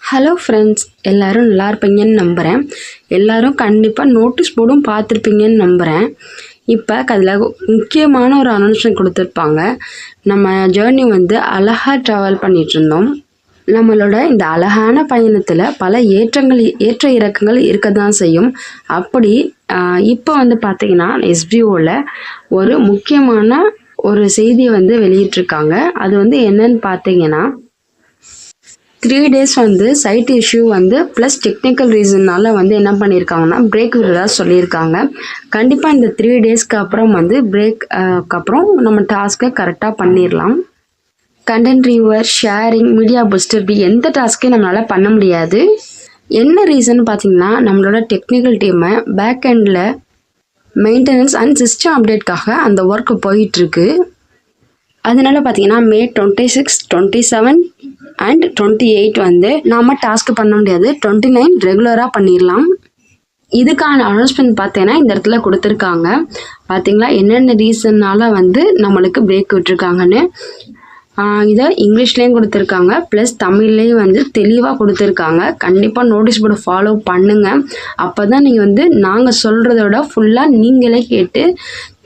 Hello friends, எல்லோரும் நல்லா இருப்பீங்கன்னு நம்புகிறேன். எல்லோரும் கண்டிப்பாக நோட்டீஸ் போர்டும் பார்த்துருப்பீங்கன்னு நம்புகிறேன். இப்போ அதில் முக்கியமான ஒரு அனௌன்ஸ்மெண்ட் கொடுத்துருப்பாங்க. நம்ம ஜேர்னி அழகாக ட்ராவல் பண்ணிகிட்ருந்தோம். நம்மளோட இந்த அழகான பயணத்தில் பல ஏற்ற இறக்கங்கள் இருக்க தான் செய்யும். அப்படி இப்போ பார்த்திங்கன்னா எஸ்பிஓவில் ஒரு முக்கியமான ஒரு செய்தியை வெளியிட்டிருக்காங்க. அது என்னன்னு பார்த்தீங்கன்னா 3 days side issue plus technical ரீசன்னால என்ன பண்ணியிருக்காங்கன்னா பிரேக் விடுறதா சொல்லியிருக்காங்க. கண்டிப்பாக இந்த 3 daysக்கு அப்புறம் பிரேக் அப்புறம் நம்ம டாஸ்க்கை கரெக்டாக பண்ணிடலாம். Content reviewer, sharing, media booster, இப்படி எந்த டாஸ்க்கையும் நம்மளால் பண்ண முடியாது. என்ன ரீசன் பார்த்தீங்கன்னா நம்மளோட டெக்னிக்கல் டீமை பேக் எண்டில் மெயின்டெனன்ஸ் அண்ட் சிஸ்டம் அப்டேட்காக அந்த ஒர்க் போயிட்டுருக்கு. அதனால பார்த்தீங்கன்னா May 26, 27 அண்ட் 28 நாம் டாஸ்க் பண்ண முடியாது. 29 ரெகுலராக பண்ணிடலாம். இதுக்கான அனௌன்ஸ்மெண்ட் பார்த்தீங்கன்னா இந்த இடத்துல கொடுத்துருக்காங்க. பார்த்தீங்களா என்னென்ன ரீசன்னால நம்மளுக்கு பிரேக் விட்டுருக்காங்கன்னு. இதை இங்கிலீஷ்லேயும் கொடுத்துருக்காங்க, ப்ளஸ் தமிழ்லேயும் தெளிவாக கொடுத்துருக்காங்க. கண்டிப்பாக நோட்டீஸ் போர்டு ஃபாலோ பண்ணுங்கள். அப்போ தான் நீங்கள் நாங்கள் சொல்கிறதோட ஃபுல்லாக நீங்களே கேட்டு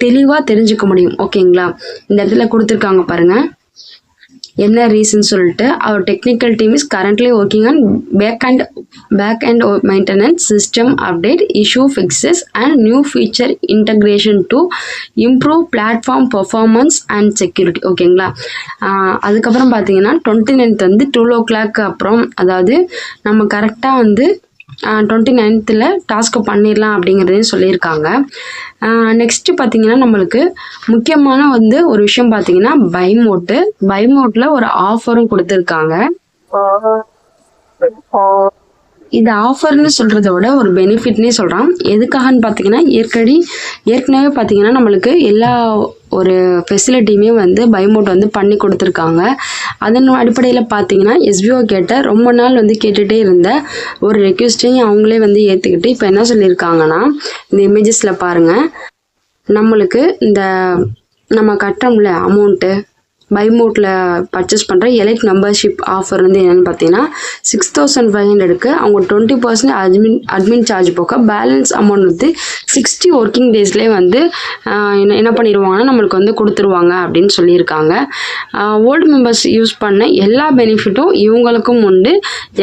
தெளிவாக தெரிஞ்சுக்க முடியும். ஓகேங்களா? இந்த இடத்துல கொடுத்துருக்காங்க பாருங்கள் என்ன ரீசன் சொல்லிட்டு. அவர் technical team is currently working on back and maintenance, system update, issue fixes and new feature integration to improve platform performance and security. ஓகேங்களா? அதுக்கப்புறம் பார்த்தீங்கன்னா 29th 12 o'clock அப்புறம், அதாவது நம்ம கரெக்டாக 29th டாஸ்க்கு பண்ணிடலாம் அப்படிங்கிறதையும் சொல்லியிருக்காங்க. நெக்ஸ்ட்டு பார்த்தீங்கன்னா நம்மளுக்கு முக்கியமான ஒரு விஷயம் பார்த்தீங்கன்னா பைமோட்டில் ஒரு ஆஃபரும் கொடுத்துருக்காங்க. இது ஆஃபர்னு சொல்கிறத விட ஒரு பெனிஃபிட்னே சொல்கிறான். எதுக்காகன்னு பார்த்தீங்கன்னா ஏற்கனவே பார்த்தீங்கன்னா நம்மளுக்கு எல்லா ஒரு ஃபெசிலிட்டியுமே பைமோட் பண்ணி கொடுத்துருக்காங்க. அதன் அடிப்படையில் பார்த்தீங்கன்னா எஸ்பிஓ கேட்ட ரொம்ப நாள் கேட்டுகிட்டே இருந்த ஒரு ரெக்வெஸ்ட்டையும் அவங்களே ஏற்றுக்கிட்டு இப்போ என்ன சொல்லியிருக்காங்கன்னா, இந்த இமேஜஸில் பாருங்கள், நம்மளுக்கு இந்த நம்ம கட்டுறோம்ல அமௌண்ட்டு பைமோட்டில் பர்ச்சேஸ் பண்ணுற எலைட் மெம்பர்ஷிப் ஆஃபர் என்னென்னு பார்த்தீங்கன்னா 6500க்கு அவங்க 20% அட்மின் சார்ஜ் போக பேலன்ஸ் அமௌண்ட் 60 ஒர்க்கிங் டேஸ்லேயே என்ன பண்ணிடுவாங்கன்னா நம்மளுக்கு கொடுத்துருவாங்க அப்படின்னு சொல்லியிருக்காங்க. ஓல்டு மெம்பர்ஸ் யூஸ் பண்ண எல்லா பெனிஃபிட்டும் இவங்களுக்கும் உண்டு,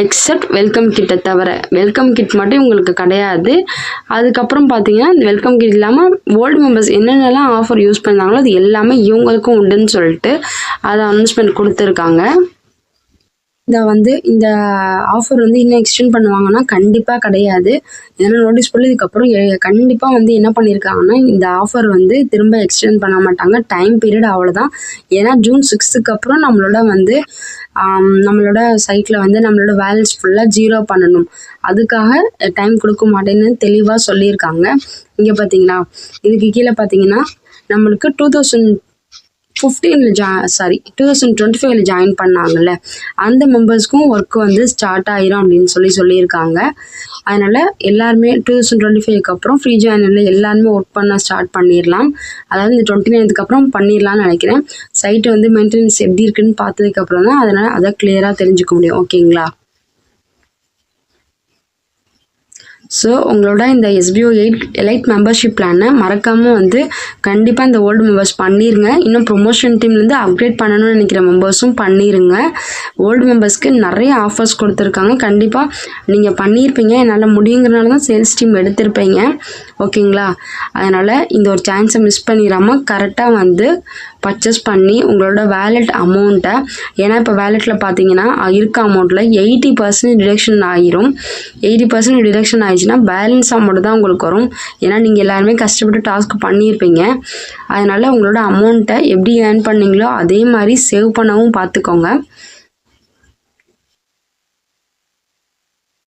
எக்ஸப்ட் வெல்கம் கிட்டை தவிர. வெல்கம் கிட் மட்டும் இவங்களுக்கு கிடையாது. அதுக்கப்புறம் பார்த்தீங்கன்னா இந்த வெல்கம் கிட் இல்லாமல் ஓல்டு மெம்பர்ஸ் என்னென்னலாம் ஆஃபர் யூஸ் பண்ணாங்களோ அது எல்லாமே இவங்களுக்கும் உண்டுன்னு சொல்லிட்டு அதை அனௌன்ஸ்மெண்ட் கொடுத்துருக்காங்க. இந்த ஆஃபர் இன்னும் எக்ஸ்டெண்ட் பண்ணுவாங்கன்னா கண்டிப்பாக கிடையாது. ஏன்னா நோட்டீஸ் போர்டில் இதுக்கப்புறம் கண்டிப்பாக என்ன பண்ணியிருக்காங்கன்னா இந்த ஆஃபர் திரும்ப எக்ஸ்டெண்ட் பண்ண மாட்டாங்க. டைம் பீரியட் அவ்வளோதான். ஏன்னா June 6க்கு அப்புறம் நம்மளோட சைட்டில் நம்மளோட பேலன்ஸ் ஃபுல்லாக 0 பண்ணணும். அதுக்காக டைம் கொடுக்க மாட்டேன்னு தெளிவாக சொல்லியிருக்காங்க. இங்கே பார்த்தீங்களா, இதுக்கு கீழே பார்த்தீங்கன்னா நம்மளுக்கு 2025 ஜாயின் பண்ணாங்கல்ல அந்த மெம்பர்ஸ்க்கும் ஒர்க்கு ஸ்டார்ட் ஆயிரும் அப்படின்னு சொல்லியிருக்காங்க. அதனால் எல்லாருமே 2025க்கு அப்புறம் ஃப்ரீ ஜாயினில் எல்லாருமே ஒர்க் பண்ண ஸ்டார்ட் பண்ணிடலாம். அதாவது இந்த 29th அப்புறம் பண்ணிடலாம்னு நினைக்கிறேன். சைட்டு மெயின்டெனன்ஸ் எப்படி இருக்குன்னு பார்த்ததுக்கப்புறம் தான் அதனால் அதை கிளியராக தெரிஞ்சுக்க முடியும். ஓகேங்களா? ஸோ உங்களோட இந்த எஸ்பிஓ எலைட் மெம்பர்ஷிப் பிளானை மறக்காமல் கண்டிப்பாக இந்த ஓல்டு மெம்பர்ஸ் பண்ணிடுங்க. இன்னும் ப்ரொமோஷன் டீம்லேருந்து அப்கிரேட் பண்ணணும்னு நினைக்கிற மெம்பர்ஸும் பண்ணிடுங்க. ஓல்டு மெம்பர்ஸ்க்கு நிறைய ஆஃபர்ஸ் கொடுத்துருக்காங்க. கண்டிப்பாக நீங்கள் பண்ணியிருப்பீங்க, என்னால் முடியுங்கிறனால தான் சேல்ஸ் டீம் எடுத்திருப்பீங்க. ஓகேங்களா? அதனால் இந்த ஒரு சான்ஸை மிஸ் பண்ணிடாமல் கரெக்டாக பர்ச்சேஸ் பண்ணி உங்களோட வேலெட் அமௌண்ட்டை, ஏன்னா இப்போ வேலெட்டில் பார்த்தீங்கன்னா இருக்க அமௌண்ட்டில் 80% டிடக்ஷன் ஆகிரும். 80% டிடக்ஷன் ஆயிடுச்சுன்னா பேலன்ஸ் அமௌண்ட் தான் உங்களுக்கு வரும். ஏன்னா நீங்கள் எல்லாருமே கஷ்டப்பட்டு டாஸ்க் பண்ணியிருப்பீங்க. அதனால் உங்களோட அமௌண்ட்டை எப்படி ஏர்ன் பண்ணீங்களோ அதே மாதிரி சேவ் பண்ணவும் பார்த்துக்கோங்க.